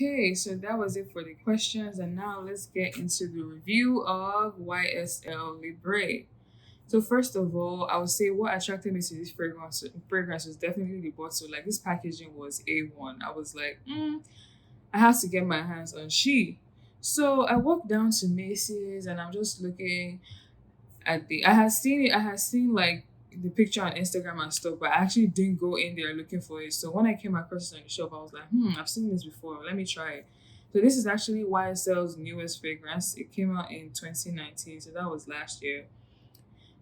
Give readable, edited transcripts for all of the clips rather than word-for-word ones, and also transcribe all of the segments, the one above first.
Okay, so that was it for the questions, and now let's get into the review of YSL Libre. So first of all, I would say what attracted me to this fragrance was definitely the bottle. Like this packaging was A1. I was like, I have to get my hands on she. So I walked down to Macy's and I'm just looking at the I had seen it, I had seen like the picture on Instagram and stuff, but I actually didn't go in there looking for it. So when I came across it on the shop, I was like, I've seen this before. Let me try it. So this is actually YSL's newest fragrance. It came out in 2019, so that was last year.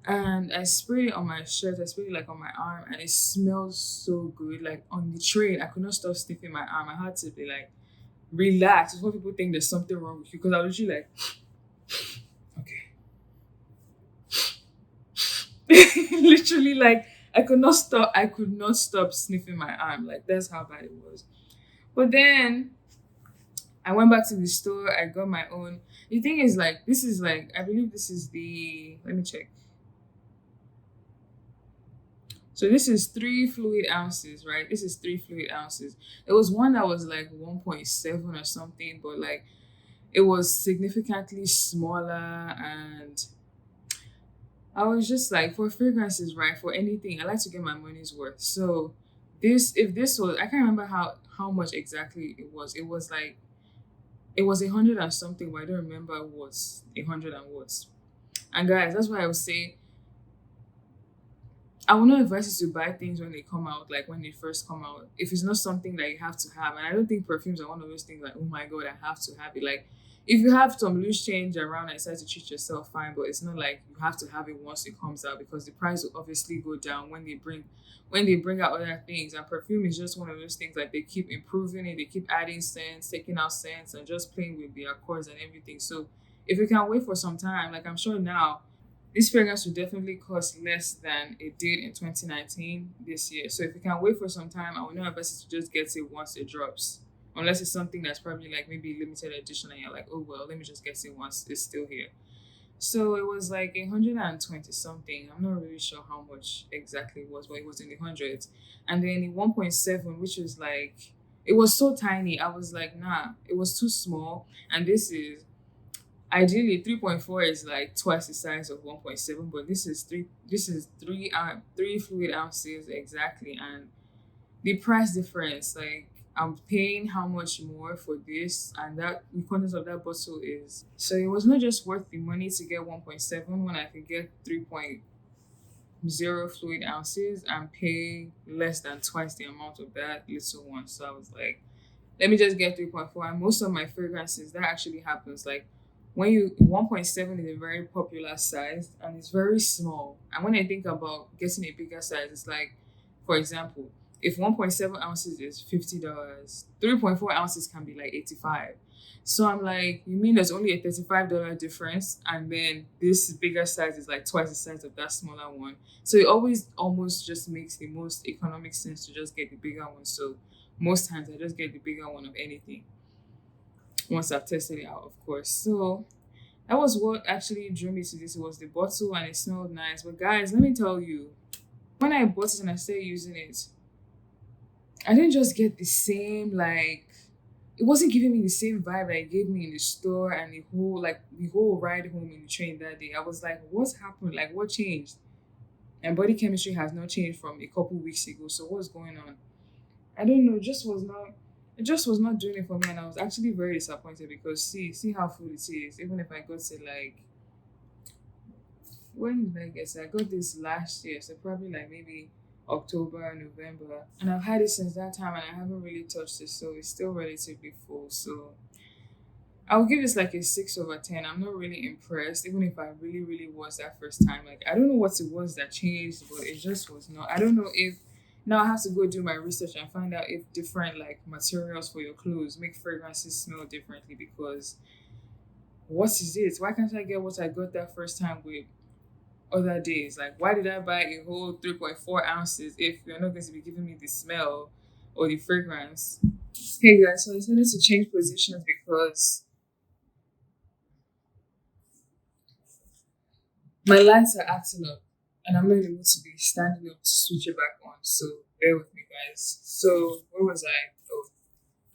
And I sprayed it on my shirt, I sprayed it like on my arm, and it smells so good. Like on the train, I could not stop sniffing my arm. I had to be like, relax. It's what people think there's something wrong with you. Because I was literally like, okay. Literally, like I could not stop sniffing my arm. Like that's how bad it was. But then I went back to the store, I got my own. The thing is like this is like I believe this is the let me check. So this is 3 fluid ounces, right? This is 3 fluid ounces. There was one that was like 1.7 or something, but like it was significantly smaller, and I was just like, for fragrances, right? For anything, I like to get my money's worth. So if this was, I can't remember how much exactly it was. It was 100 and something, but I don't remember what's 100 and what. And guys, that's why I would say I will not advise you to buy things when they come out, like when they first come out. If it's not something that you have to have, and I don't think perfumes are one of those things like, oh my god, I have to have it. Like, if you have some loose change around and decide to treat yourself, fine, but it's not like you have to have it once it comes out because the price will obviously go down when they bring out other things. And perfume is just one of those things like they keep improving it, they keep adding scents, taking out scents, and just playing with the accords and everything. So if you can wait for some time, like I'm sure now this fragrance will definitely cost less than it did in 2019 this year. So if you can wait for some time, I would not advise you to just get it once it drops. Unless it's something that's probably like maybe limited edition and you're like, oh well, let me just get it once it's still here. So it was like 120 something. I'm not really sure how much exactly it was, but it was in the hundreds. And then the 1.7, which was like, it was so tiny. I was like, nah, it was too small. And this is ideally 3.4 is like twice the size of 1.7, but this is 3 fluid ounces exactly. And the price difference, like I'm paying how much more for this, and that the contents of that bottle is so it was not just worth the money to get 1.7 when I could get 3.0 fluid ounces and pay less than twice the amount of that little one. So I was like, let me just get 3.4. And most of my fragrances, that actually happens. Like when you 1.7 is a very popular size and it's very small. And when I think about getting a bigger size, it's like, for example, if 1.7 ounces is $50, 3.4 ounces can be like 85. So I'm like, you mean there's only a $35 difference, and then this bigger size is like twice the size of that smaller one. So it always almost just makes the most economic sense to just get the bigger one. So most times I just get the bigger one of anything once I've tested it out, of course. So that was what actually drew me to this. It was the bottle and it smelled nice. But guys, let me tell you, when I bought it and I started using it, I didn't just get the same like it wasn't giving me the same vibe that it gave me in the store and the whole ride home in the train that day. I was like, what's happened? Like what changed? And body chemistry has not changed from a couple weeks ago. So what's going on? I don't know, it just was not doing it for me, and I was actually very disappointed because see how full it is. Even if I got to like when did I get it? I got this last year, so probably like maybe October, November. And I've had it since that time and I haven't really touched it, so it's still relatively full. So I'll give this like a 6/10. I'm not really impressed, even if I really, really was that first time. Like I don't know what it was that changed, but it just was not. I don't know if now I have to go do my research and find out if different like materials for your clothes make fragrances smell differently because what is it? Why can't I get what I got that first time with other days? Like why did I buy a whole 3.4 ounces if you're not going to be giving me the smell or the fragrance? Hey guys, so I decided to change positions because my lights are acting up and I'm not in the mood to be standing up to switch it back on. So bear with me, guys. So where was I? Oh,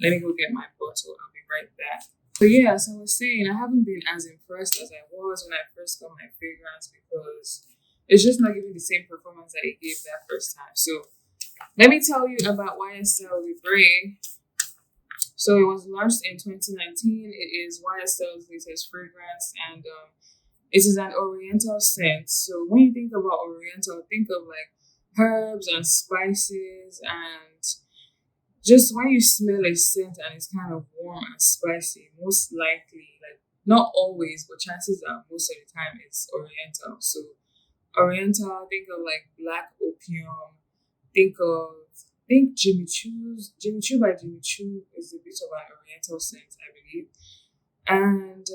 Let me go get my bottle. I'll be right back. So yeah, as I was saying, I haven't been as impressed as I was when I first got my fragrance because it's just not giving the same performance that it gave that first time. So let me tell you about YSL Libre. So it was launched in 2019. It is YSL's latest fragrance, and it is an Oriental scent. So when you think about Oriental, think of like herbs and spices, and just when you smell a scent and it's kind of warm and spicy, most likely, like not always, but chances are most of the time it's Oriental. So Oriental, think of like black opium. Think Jimmy Choo's. Jimmy Choo by Jimmy Choo is a bit of an Oriental scent, I believe. And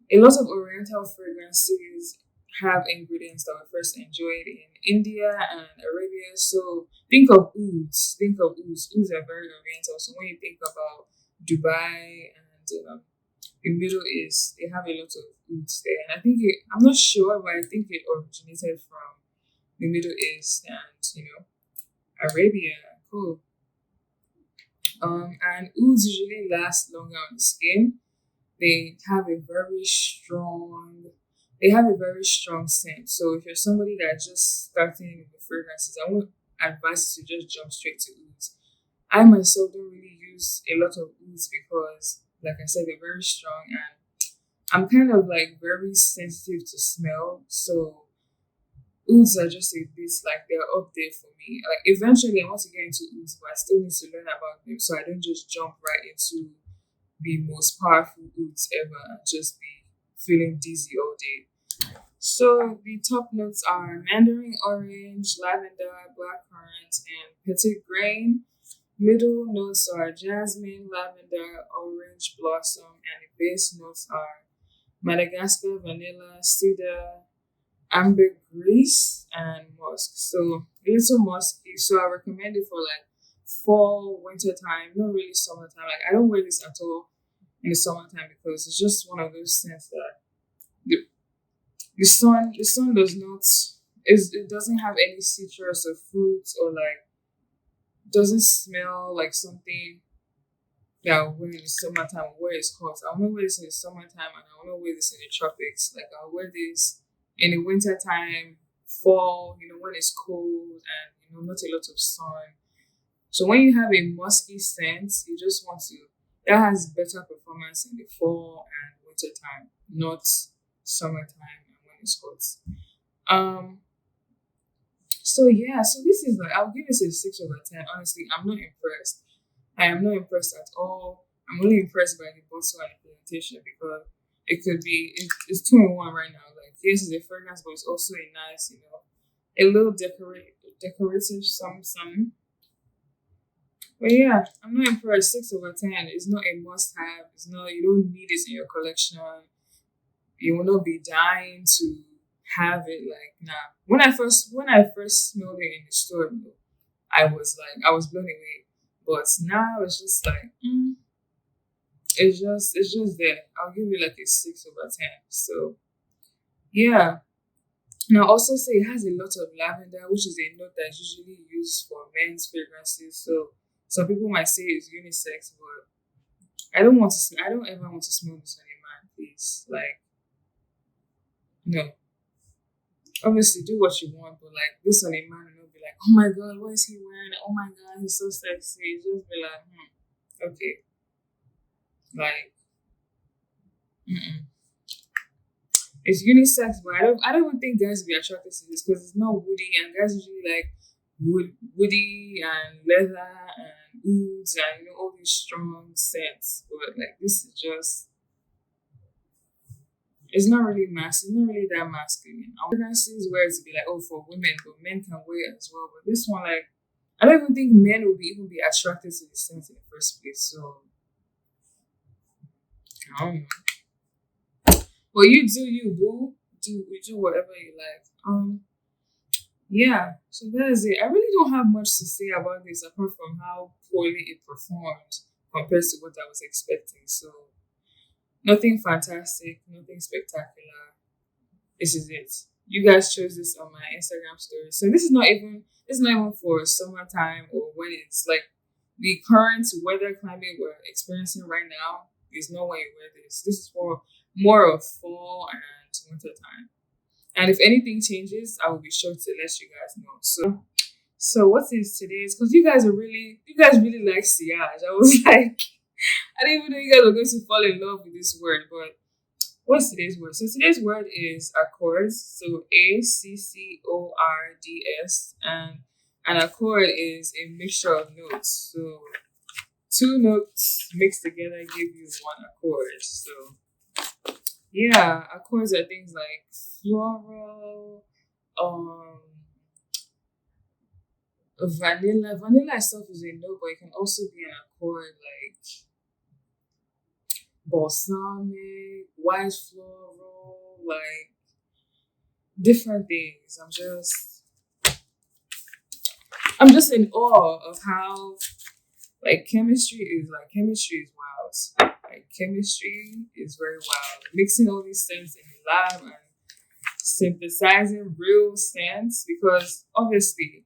a lot of Oriental fragrances have ingredients that were first enjoyed in India and Arabia. So think of ouds. Think of ouds. Ouds are very Oriental. So when you think about Dubai and the Middle East, they have a lot of ouds there. And I'm not sure, but I think it originated from the Middle East and, Arabia. Cool. And ouds usually last longer on the skin. They have a very strong they have a very strong scent. So if you're somebody that's just starting with fragrances, I won't advise you to just jump straight to ouds. I myself don't really use a lot of ouds because, like I said, they're very strong and I'm kind of like very sensitive to smell. So ouds are just a bit like they're up there for me. Like eventually I want to get into ouds, but I still need to learn about them so I don't just jump right into the most powerful ouds ever and just be feeling dizzy all day. So the top notes are mandarin orange, lavender, blackcurrant, and petit grain. Middle notes are jasmine, lavender, orange blossom, and the base notes are Madagascar, vanilla, cedar, ambergris, and musk. So a little musky. So I recommend it for like fall, winter time, not really summertime. Like I don't wear this at all in the summertime because it's just one of those scents that the, the sun does not it doesn't have any citrus or fruits or like doesn't smell like something that I'll wear in the summertime where it's hot. I'll not wear this in the summertime and I'll not wear this in the tropics. Like I'll wear this in the winter time, fall, when it's cold and not a lot of sun. So when you have a musky scent, you just want to that has better performance in the fall and winter time, not summertime and when it's hot. Um so yeah, so this is like I'll give this a 6/10. Honestly, I'm not impressed. I am not impressed at all. I'm only impressed by the bottle and the presentation because it's 2 in 1 right now. Like yes, it's a fragrance, but it's also a nice, a little decorative some. But yeah, I'm not impressed. 6/10 is not a must have. It's not you don't need it in your collection. You will not be dying to have it. Like nah. When I first smelled it in the store, I was blown away. But now it's just like it's just there. I'll give it like a 6/10. So yeah. And I'll also say it has a lot of lavender, which is a note that's usually used for men's fragrances. So some people might say it's unisex, but I don't ever want to smell this on a man, please. Like, no. Obviously, do what you want, but like this on a man, and will be like, oh my god, what is he wearing? Oh my god, he's so sexy. Just be like, okay. Like, mm-mm. It's unisex, but I don't even think guys be attracted to this because it's not woody, and guys usually like woody and leather and ouds and all these strong scents. But like this is just it's not really it's not really that masculine. Our fragrances where to be like oh for women, but men can wear it as well. But this one like I don't even think men would even be attracted to the scent in the first place. So I don't know. But you do you, boo. You do whatever you like. Yeah, so that is it. I really don't have much to say about this apart from how poorly it performed compared to what I was expecting. So nothing fantastic, nothing spectacular. This is it. You guys chose this on my Instagram story. So this is not even for summertime or when it's like the current weather climate we're experiencing right now is not when you wear this. This is for more of fall and winter time. And if anything changes, I will be sure to let you guys know. So what is today's? Because you guys really like sillage. I was like, I didn't even know you guys were going to fall in love with this word. But what's today's word? So today's word is accords. So accords, and an accord is a mixture of notes. So two notes mixed together give you one accord. So yeah, accords are things like floral, um, vanilla. Vanilla itself is a note, but it can also be an accord like balsamic, white floral, like different things. I'm just in awe of how chemistry is wild. Like chemistry is very wild. Mixing all these scents in the lab and synthesizing real scents, because obviously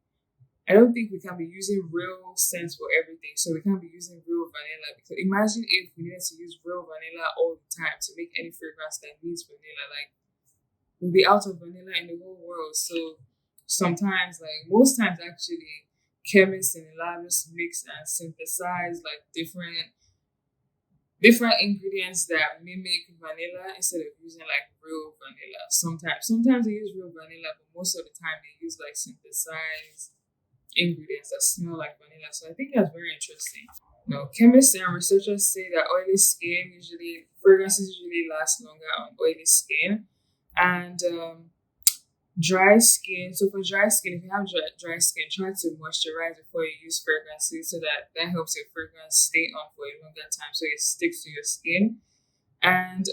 I don't think we can be using real scents for everything. So we can't be using real vanilla, because imagine if we needed to use real vanilla all the time to make any fragrance that needs vanilla. Like we'll be out of vanilla in the whole world. So sometimes, like most times actually, chemists in the lab just mix and synthesize like different ingredients that mimic vanilla instead of using like real vanilla. Sometimes they use real vanilla, but most of the time they use like synthesized ingredients that smell like vanilla. So I think that's very interesting. Chemists and researchers say that fragrances usually last longer on oily skin, and dry skin. So for dry skin, if you have dry skin, try to moisturize before you use fragrances, so that helps your fragrance stay on for a longer time, so it sticks to your skin. And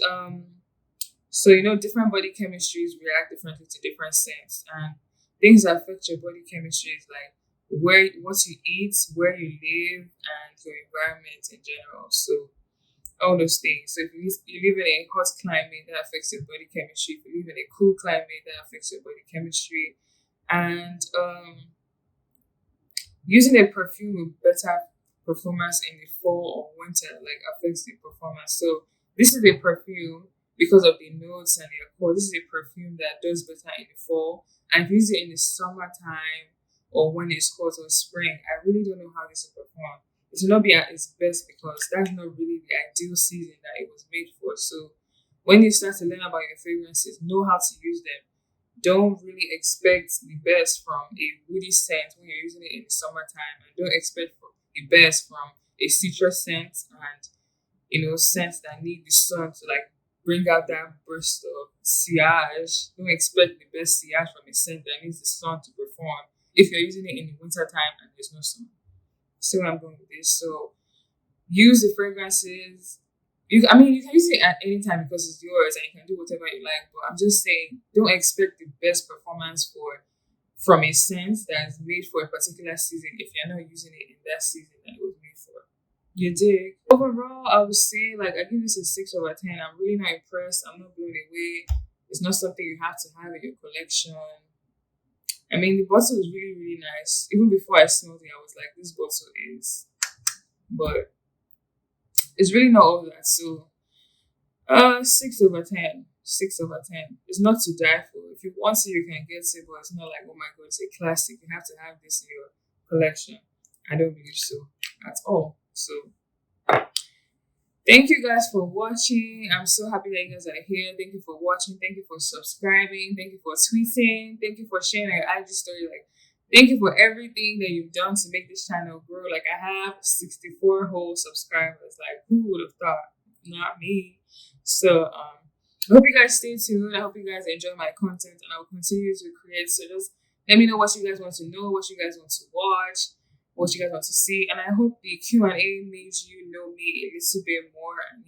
so different body chemistries react differently to different scents, and things that affect your body chemistry is like what you eat, where you live, and your environment in general. So all those things. So if you live in a hot climate, that affects your body chemistry. If you live in a cool climate, that affects your body chemistry. And using a perfume with better performance in the fall or winter, like affects the performance. So this is a perfume because of the notes and the accord. This is a perfume that does better in the fall. And if you use it in the summertime or when it's hot or spring, I really don't know how this will perform. It will not be at its best, because that's not really the ideal season that it was made for. So when you start to learn about your fragrances, know how to use them. Don't really expect the best from a woody scent when you're using it in the summertime, and don't expect the best from a citrus scent and scents that need the sun to like bring out that burst of sillage. Don't expect the best sillage from a scent that needs the sun to perform if you're using it in the winter time and there's no sun. See where I'm going with this. So use the fragrances. You can use it at any time because it's yours and you can do whatever you like. But I'm just saying, don't expect the best performance from a scent that's made for a particular season if you're not using it in that season that it was made for. You dig? Overall, I would say I give this a 6/10. I'm really not impressed. I'm not blown away. It's not something you have to have in your collection. I mean, the bottle is really, really nice. Even before I smelled it, I was like, this bottle is. But it's really not all that. So, 6/10. 6/10. It's not to die for. If you want it, you can get it, but it's not like, oh my god, it's a classic. You have to have this in your collection. I don't believe so at all. So, thank you guys for watching. I'm so happy that you guys are here. Thank you for watching. Thank you for subscribing. Thank you for tweeting. Thank you for sharing your IG story. Thank you for everything that you've done to make this channel grow. I have 64 whole subscribers. Who would have thought? Not me. So, I hope you guys stay tuned. I hope you guys enjoy my content, and I will continue to create. So just let me know what you guys want to know, what you guys want to watch, what you guys want to see. And I hope the Q&A made you know me a little bit more, and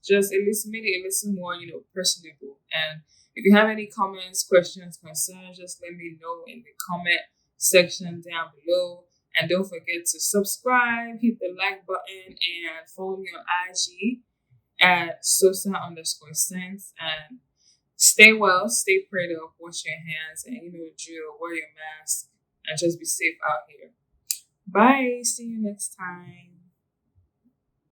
just made it a little more, personable. And if you have any comments, questions, concerns, just let me know in the comment section down below. And don't forget to subscribe, hit the like button, and follow me on IG at Sosa_scents. And stay well, stay prayed up, wash your hands, and drill, wear your mask, and just be safe out here. Bye. See you next time.